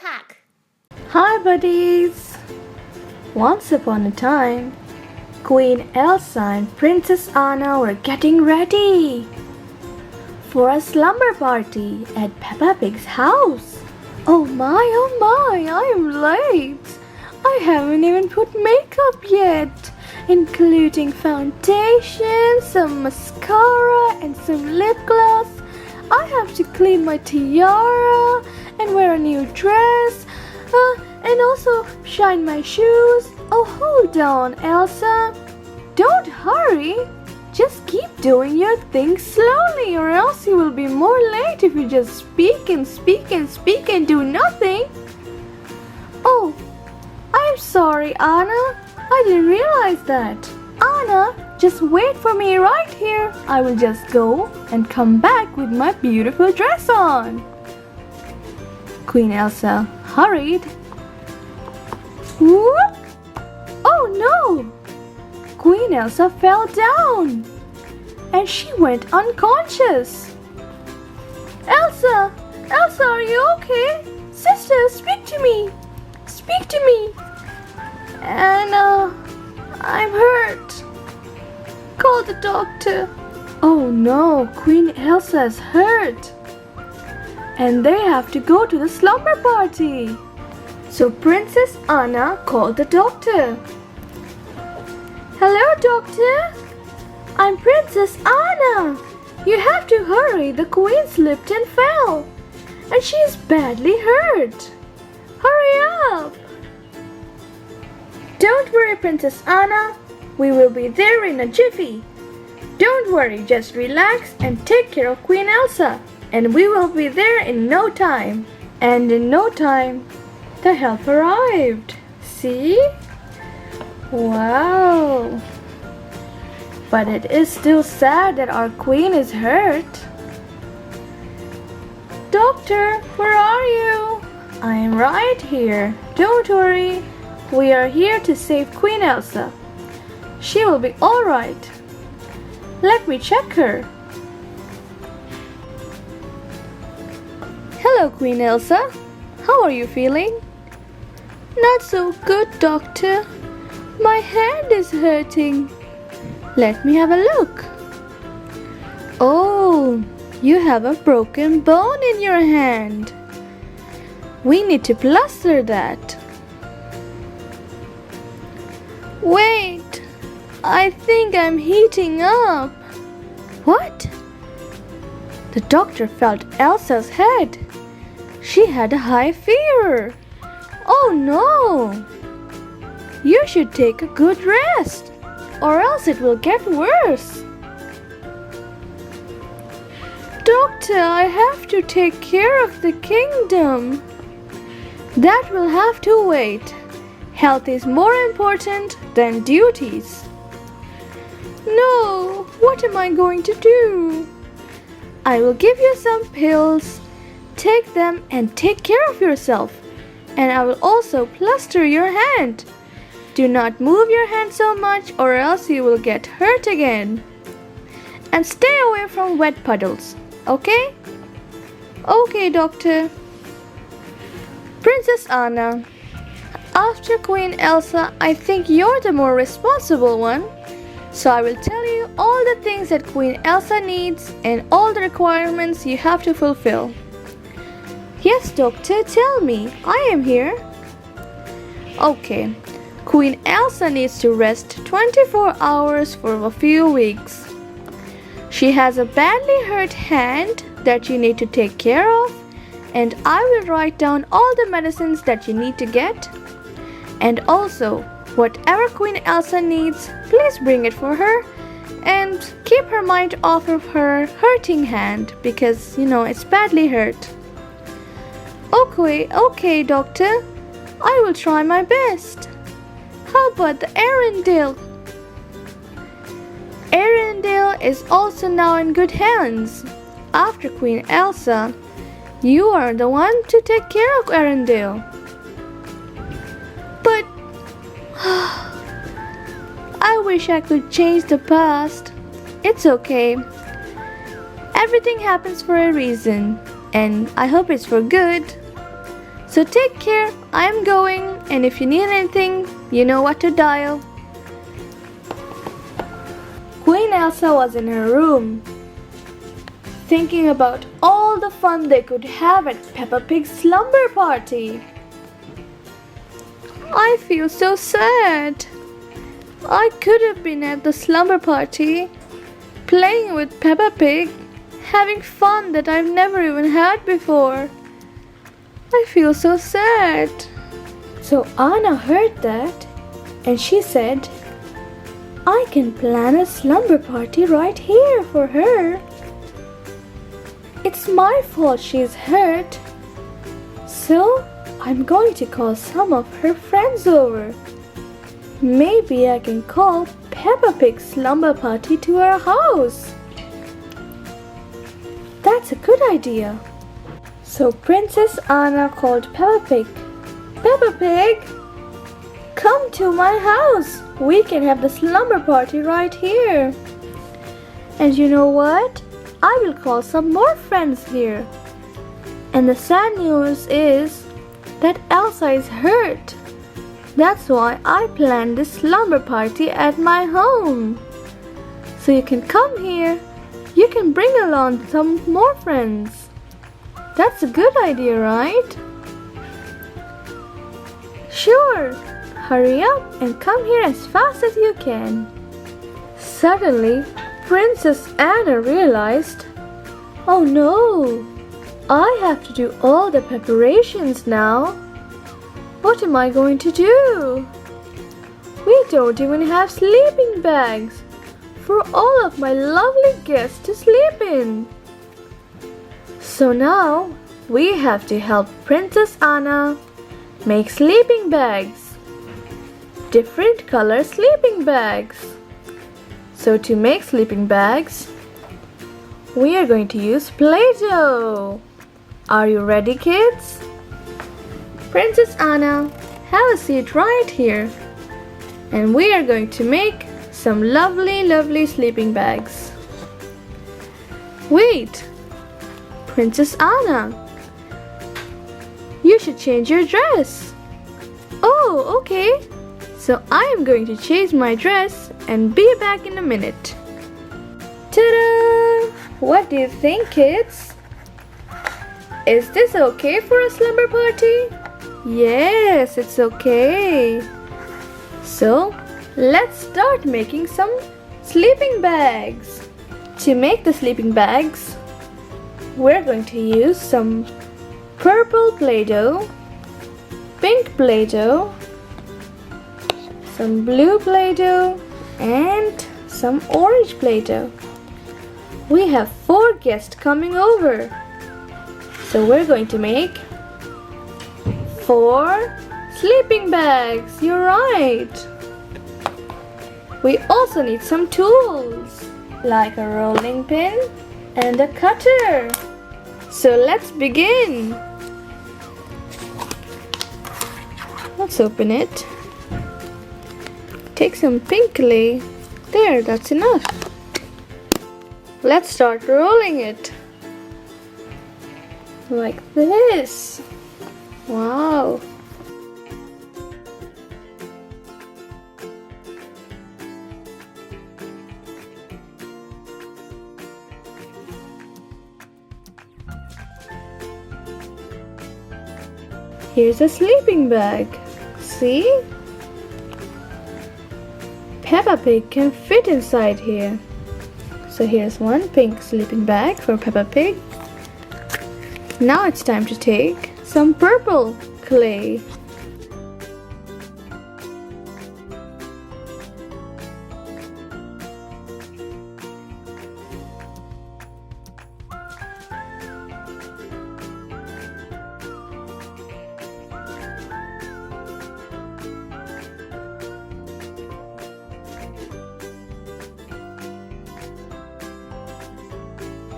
pack. Hi buddies! Once upon a time, Queen Elsa and Princess Anna were getting ready for a slumber party at Peppa Pig's house. Oh my, I am late. I haven't even put makeup yet, including foundation, some mascara and some lip gloss. I have to clean my tiara and wear a new dress and also shine my shoes. Oh, hold on, Elsa. Don't hurry. Just keep doing your thing slowly, or else you will be more late if you just speak and speak and speak and do nothing. Oh, I'm sorry, Anna. I didn't realize that. Anna, just wait for me right here. I will just go and come back with my beautiful dress on. Queen Elsa hurried. Whoop! Oh no! Queen Elsa fell down and she went unconscious. Elsa! Elsa, are you okay? Sister, speak to me! Speak to me! Anna, I'm hurt. Call the doctor. Oh no, Queen Elsa is hurt. And they have to go to the slumber party. So Princess Anna called the doctor. Hello, doctor. I'm Princess Anna. You have to hurry. The queen slipped and fell. And she is badly hurt. Hurry up. Don't worry, Princess Anna. We will be there in a jiffy. Don't worry, just relax and take care of Queen Elsa. And we will be there in no time. And in no time, the help arrived. See? Wow. But it is still sad that our queen is hurt. Doctor, where are you? I am right here. Don't worry. We are here to save Queen Elsa. She will be all right. Let me check her. Hello, Queen Elsa. How are you feeling? Not so good, doctor. My hand is hurting. Let me have a look. Oh, you have a broken bone in your hand. We need to plaster that. Wait, I think I'm heating up. What? The doctor felt Elsa's head. She had a high fever. Oh no! You should take a good rest, or else it will get worse. Doctor, I have to take care of the kingdom. That will have to wait. Health is more important than duties. No, what am I going to do? I will give you some pills. Take them and take care of yourself. And I will also plaster your hand. Do not move your hand so much or else you will get hurt again. And stay away from wet puddles, okay? Okay, doctor. Princess Anna, after Queen Elsa, I think you're the more responsible one. So I will tell you all the things that Queen Elsa needs and all the requirements you have to fulfill. Yes, doctor, tell me. I am here. Okay. Queen Elsa needs to rest 24 hours for a few weeks. She has a badly hurt hand that you need to take care of, and I will write down all the medicines that you need to get. And also, whatever Queen Elsa needs, please bring it for her and keep her mind off of her hurting hand because, it's badly hurt. Okay, doctor. I will try my best. How about the Arendelle? Arendelle is also now in good hands. After Queen Elsa, you are the one to take care of Arendelle. But I wish I could change the past. It's okay. Everything happens for a reason, and I hope it's for good. So take care, I am going, and if you need anything, you know what to dial. Queen Elsa was in her room, thinking about all the fun they could have at Peppa Pig's slumber party. I feel so sad. I could have been at the slumber party, playing with Peppa Pig, having fun that I've never even had before. I feel so sad. So Anna heard that and she said, I can plan a slumber party right here for her. It's my fault she's hurt. So I'm going to call some of her friends over. Maybe I can call Peppa Pig's slumber party to our house. That's a good idea. So Princess Anna called Peppa Pig. Peppa Pig, come to my house. We can have the slumber party right here. And you know what? I will call some more friends here. And the sad news is that Elsa is hurt. That's why I planned this slumber party at my home. So you can come here. You can bring along some more friends. That's a good idea, right? Sure. Hurry up and come here as fast as you can. Suddenly, Princess Anna realized, oh no, I have to do all the preparations now. What am I going to do? We don't even have sleeping bags for all of my lovely guests to sleep in. So now we have to help Princess Anna make sleeping bags. Different color sleeping bags. So to make sleeping bags, we are going to use Play-doh. Are you ready, kids? Princess Anna, have a seat right here. And we are going to make some lovely sleeping bags. Wait, Princess Anna, you should change your dress. Oh, okay. So I am going to change my dress and be back in a minute. Ta-da! What do you think, kids? Is this okay for a slumber party? Yes, it's okay. So, let's start making some sleeping bags. To make the sleeping bags, we're going to use some purple Play-doh, pink Play-doh, some blue Play-doh, and some orange Play-doh. We have 4 guests coming over. So we're going to make 4 sleeping bags. You're right. We also need some tools like a rolling pin and a cutter. So let's begin. Let's open it. Take some pink clay. There, that's enough. Let's start rolling it. Like this. Wow. Here's a sleeping bag. See? Peppa Pig can fit inside here. So here's one pink sleeping bag for Peppa Pig. Now it's time to take some purple clay.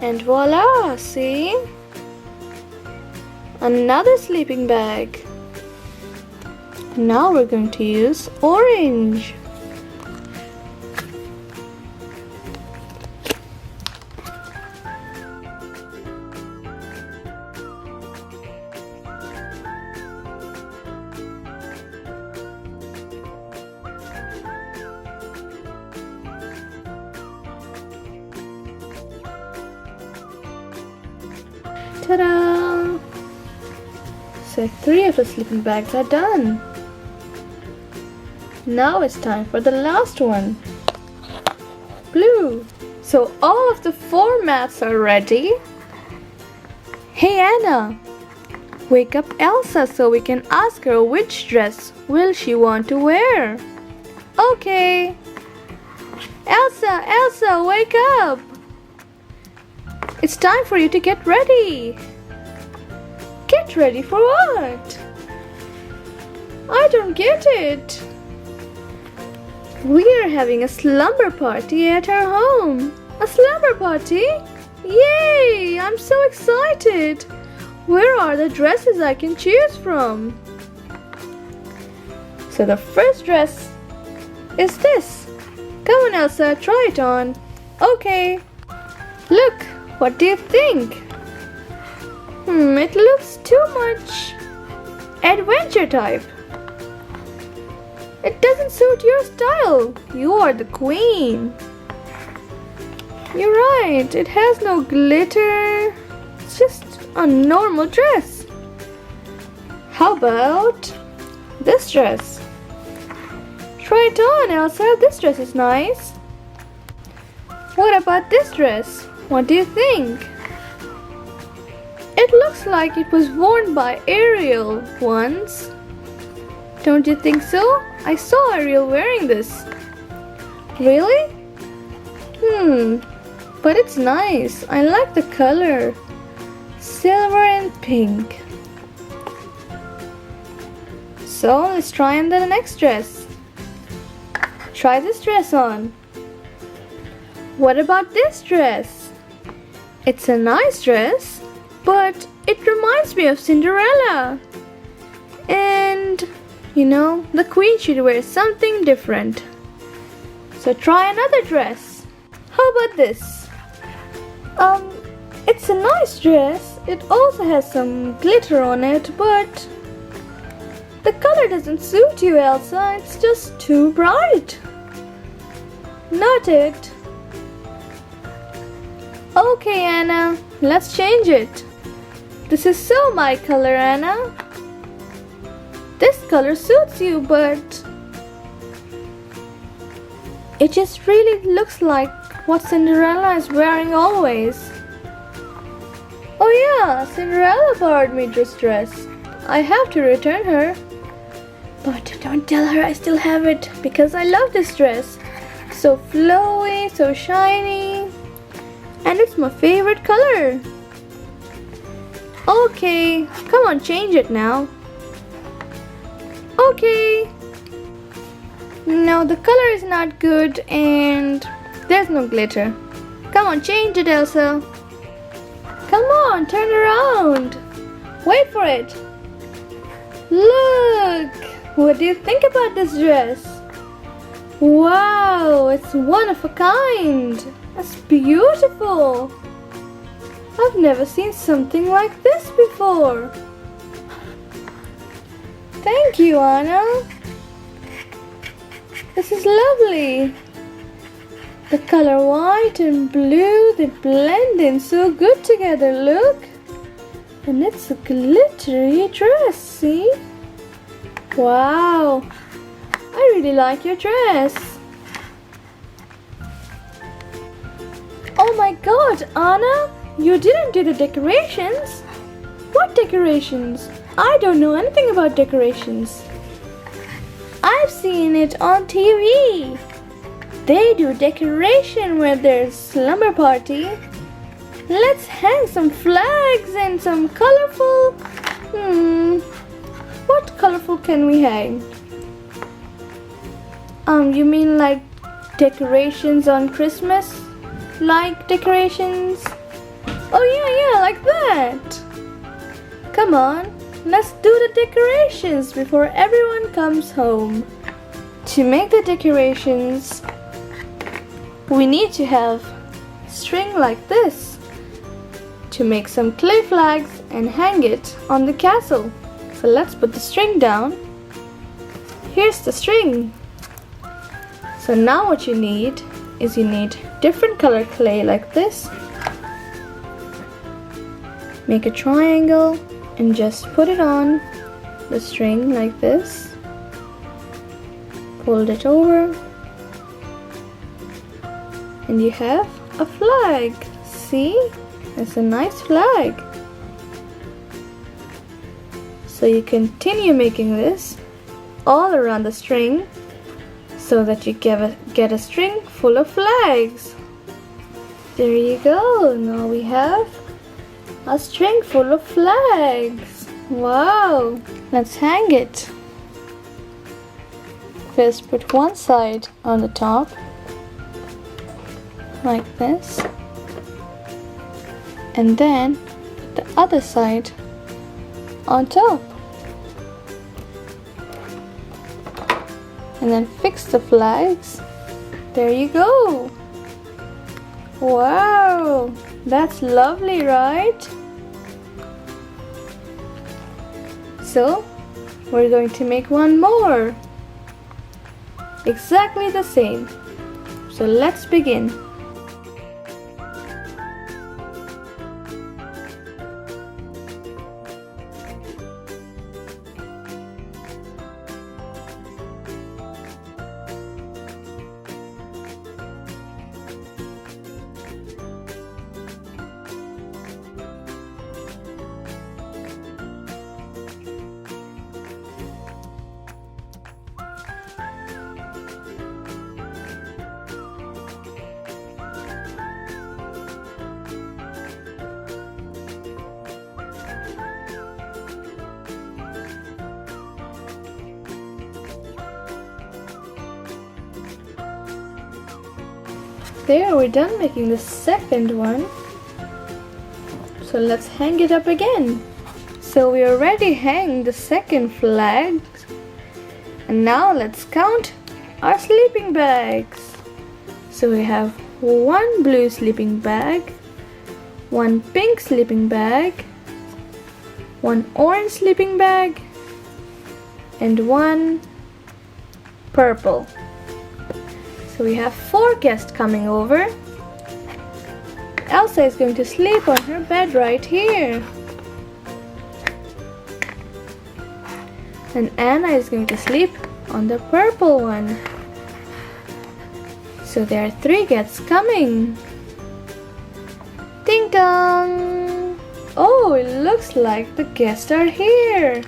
And voila, see? Another sleeping bag. Now we're going to use orange. Ta-da! So 3 of the sleeping bags are done. Now it's time for the last one. Blue. So all of the 4 mats are ready. Hey Anna, wake up Elsa so we can ask her which dress will she want to wear. Okay. Elsa, wake up. It's time for you to get ready. Get ready for what? I don't get it. We are having a slumber party at our home. A slumber party? Yay! I'm so excited. Where are the dresses I can choose from? So the first dress is this. Come on Elsa, try it on. Okay. Look, what do you think? It looks too much adventure type. It doesn't suit your style. You are the queen. You're right, it has no glitter. It's just a normal dress. How about this dress? Try it on, Elsa. This dress is nice. What about this dress? What do you think? It looks like it was worn by Ariel once. Don't you think so? I saw Ariel wearing this. Really? But it's nice. I like the color. Silver and pink. So let's try on the next dress. Try this dress on. What about this dress? It's a nice dress, but it reminds me of Cinderella. And, you know, the queen should wear something different. So try another dress. How about this? It's a nice dress. It also has some glitter on it, but the color doesn't suit you, Elsa. It's just too bright. Not it. Okay, Anna, let's change it. This is so my color, Anna. This color suits you, but it just really looks like what Cinderella is wearing always. Oh yeah, Cinderella borrowed me this dress. I have to return her. But don't tell her I still have it, because I love this dress. So flowy, so shiny. And it's my favorite color. Okay, come on, change it now. Okay. No, the color is not good and there's no glitter. Come on, change it, Elsa. Come on, turn around. Wait for it. Look, what do you think about this dress? Wow, it's one of a kind. It's beautiful. I've never seen something like this before. Thank you, Anna. This is lovely. The color white and blue, they blend in so good together, look. And it's a glittery dress, see? Wow, I really like your dress. Oh my god, Anna, you didn't do the decorations. What decorations? I don't know anything about decorations. I've seen it on TV. They do decoration when there's slumber party. Let's hang some flags and some colorful... What colorful can we hang? You mean like decorations on Christmas? Like decorations? Oh yeah, like that. Come on, let's do the decorations before everyone comes home. To make the decorations, we need to have string like this to make some clay flags and hang it on the castle. So let's put the string down. Here's the string. So now what you need is different color clay like this. Make a triangle and just put it on the string like this. Fold it over. And you have a flag. See? It's a nice flag. So you continue making this all around the string so that you get a string full of flags. There you go. Now we have a string full of flags. Wow. Let's hang it. First put one side on the top like this, and then the other side on top, and then fix the flags. There you go. Wow, that's lovely, right? So we're going to make one more exactly the same. So let's begin. There, we're done making the second one. So let's hang it up again. So we already hang the second flag. And now let's count our sleeping bags. So we have one blue sleeping bag, one pink sleeping bag, one orange sleeping bag, and one purple. So we have 4 guests coming over. Elsa is going to sleep on her bed right here. And Anna is going to sleep on the purple one. So there are 3 guests coming. Ding dong! Oh, it looks like the guests are here.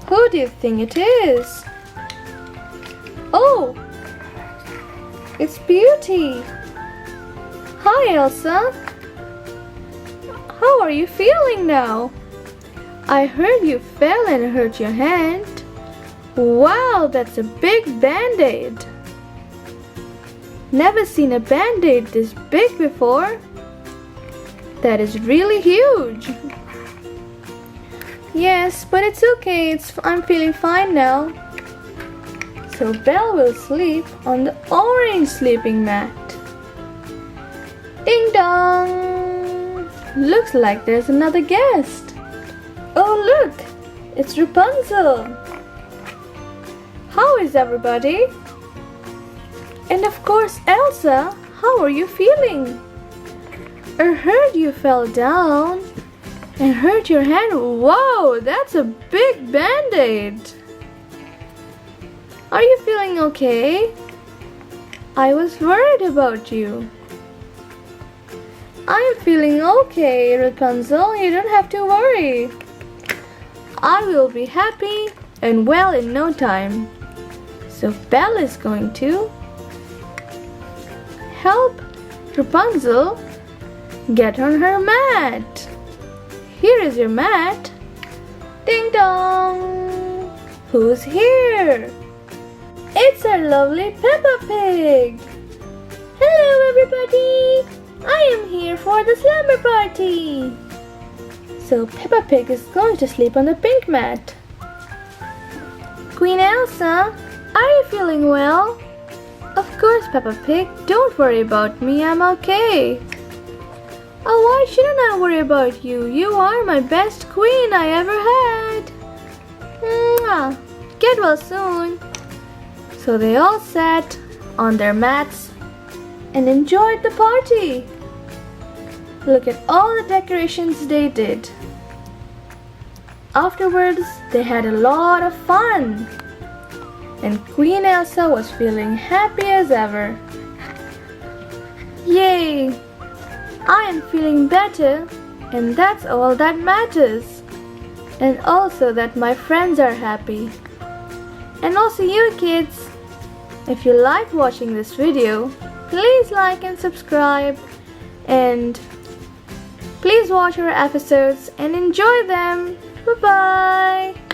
Who do you think it is? Oh! It's Beauty! Hi, Elsa! How are you feeling now? I heard you fell and hurt your hand. Wow, that's a big band-aid! Never seen a band-aid this big before. That is really huge. Yes, but it's okay. I'm feeling fine now. So Belle will sleep on the orange sleeping mat. Ding dong! Looks like there's another guest. Oh look! It's Rapunzel! How is everybody? And of course, Elsa, how are you feeling? I heard you fell down and hurt your hand. Wow, that's a big band-aid. Are you feeling okay? I was worried about you. I'm feeling okay, Rapunzel. You don't have to worry. I will be happy and well in no time. So Belle is going to help Rapunzel get on her mat. Here is your mat. Ding dong! Who's here? It's our lovely Peppa Pig! Hello everybody! I am here for the slumber party! So Peppa Pig is going to sleep on the pink mat. Queen Elsa, are you feeling well? Of course, Peppa Pig, don't worry about me, I'm okay. Oh, why shouldn't I worry about you? You are my best queen I ever had. Mwah. Get well soon. So they all sat on their mats and enjoyed the party. Look at all the decorations they did. Afterwards, they had a lot of fun. And Queen Elsa was feeling happy as ever. Yay! I am feeling better, and that's all that matters. And also that my friends are happy. And also you kids. If you like watching this video, please like and subscribe. And please watch our episodes and enjoy them. Bye-bye.